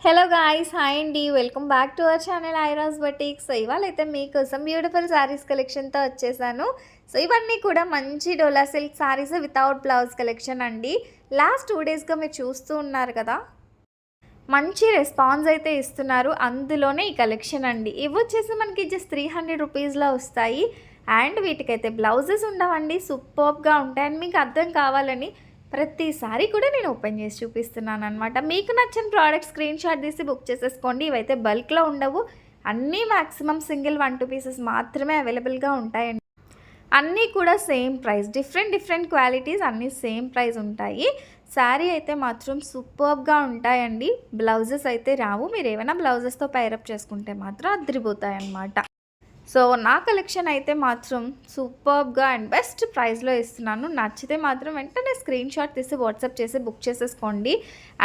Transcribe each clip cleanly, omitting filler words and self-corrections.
Hello guys, hi అండి. Welcome back to our channel Iras boutique. So ఇవాళైతే మీకోసం beautiful saris కలెక్షన్తో వచ్చేసాను. సో ఇవన్నీ కూడా మంచి dola silk saris without blouse collection అండి. లాస్ట్ 2 డేస్గా మీరు చూస్తూ ఉన్నారు కదా, మంచి రెస్పాన్స్ అయితే ఇస్తున్నారు. అందులోనే ఈ కలెక్షన్ అండి. ఇవి వచ్చేసి మనకి జస్ట్ 300 రూపీస్లో వస్తాయి. అండ్ వీటికైతే బ్లౌజెస్ ఉండవండి, సూపర్గా ఉంటాయి. అండ్ మీకు అర్థం కావాలని ప్రతిసారి కూడా నేను ఓపెన్ చేసి చూపిస్తున్నాను అనమాట. మీకు నచ్చిన ప్రోడక్ట్ స్క్రీన్ షాట్ తీసి బుక్ చేసేసుకోండి. ఇవైతే బల్క్లో ఉండవు, అన్నీ మ్యాక్సిమం సింగిల్ 1-2 పీసెస్ మాత్రమే అవైలబుల్గా ఉంటాయండి. అన్నీ కూడా సేమ్ ప్రైస్, డిఫరెంట్ క్వాలిటీస్, అన్నీ సేమ్ ప్రైస్ ఉంటాయి. శారీ అయితే మాత్రం సూపర్గా ఉంటాయండి. బ్లౌజెస్ అయితే రావు, మీరు ఏమైనా బ్లౌజెస్తో పైరప్ చేసుకుంటే మాత్రం అదిరిపోతాయి అన్నమాట. సో నా కలెక్షన్ అయితే మాత్రం సూపర్గా అండ్ బెస్ట్ ప్రైస్లో ఇస్తున్నాను. నచ్చితే మాత్రం వెంటనే స్క్రీన్ షాట్ తీసి వాట్సాప్ చేసి బుక్ చేసేసుకోండి.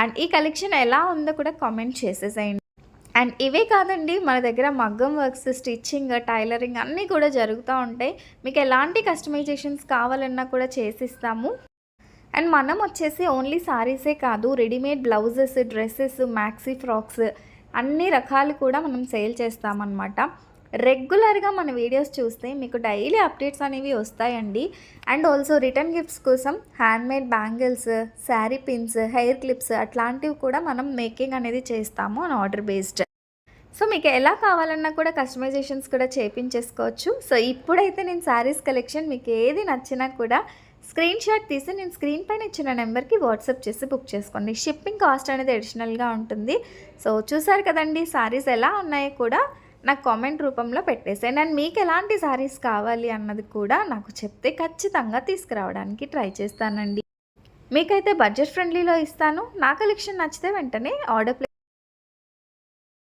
అండ్ ఈ కలెక్షన్ ఎలా ఉందో కూడా కామెంట్ చేసేసేయండి. అండ్ ఇవే కాదండి, మన దగ్గర మగ్గం వర్క్స్, స్టిచ్చింగ్, టైలరింగ్ అన్నీ కూడా జరుగుతూ ఉంటాయి. మీకు ఎలాంటి కస్టమైజేషన్స్ కావాలన్నా కూడా చేసిస్తాము. అండ్ మనం వచ్చేసి ఓన్లీ సారీసే కాదు, readymade blouses, dresses, maxi frocks అన్ని రకాలు కూడా మనం సేల్ చేస్తామన్నమాట. రెగ్యులర్గా మన వీడియోస్ చూస్తే మీకు డైలీ అప్డేట్స్ అనేవి వస్తాయండి. అండ్ ఆల్సో రిటర్న్ గిఫ్ట్స్ కోసం handmade bangles, sari pins, hair clips అట్లాంటివి కూడా మనం మేకింగ్ అనేది చేస్తాము ఆన్ ఆర్డర్ బేస్డ్. సో మీకు ఎలా కావాలన్నా కూడా కస్టమైజేషన్స్ కూడా చేపించేసుకోవచ్చు. సో ఇప్పుడైతే నేను శారీస్ కలెక్షన్ మీకు ఏది నచ్చినా కూడా స్క్రీన్ షాట్ తీసి నేను స్క్రీన్ పైన ఇచ్చిన నెంబర్కి వాట్సాప్ చేసి బుక్ చేసుకోండి. షిప్పింగ్ కాస్ట్ అనేది అడిషనల్గా ఉంటుంది. సో చూసారు కదండి, శారీస్ ఎలా ఉన్నాయో కూడా నాకు కామెంట్ రూపంలో పెట్టేసేయండి. అండ్ మీకు ఎలాంటి శారీస్ కావాలి అన్నది కూడా నాకు చెప్తే ఖచ్చితంగా తీసుకురావడానికి ట్రై చేస్తానండి. మీకైతే బడ్జెట్ ఫ్రెండ్లీలో ఇస్తాను. నా కలెక్షన్ నచ్చితే వెంటనే ఆర్డర్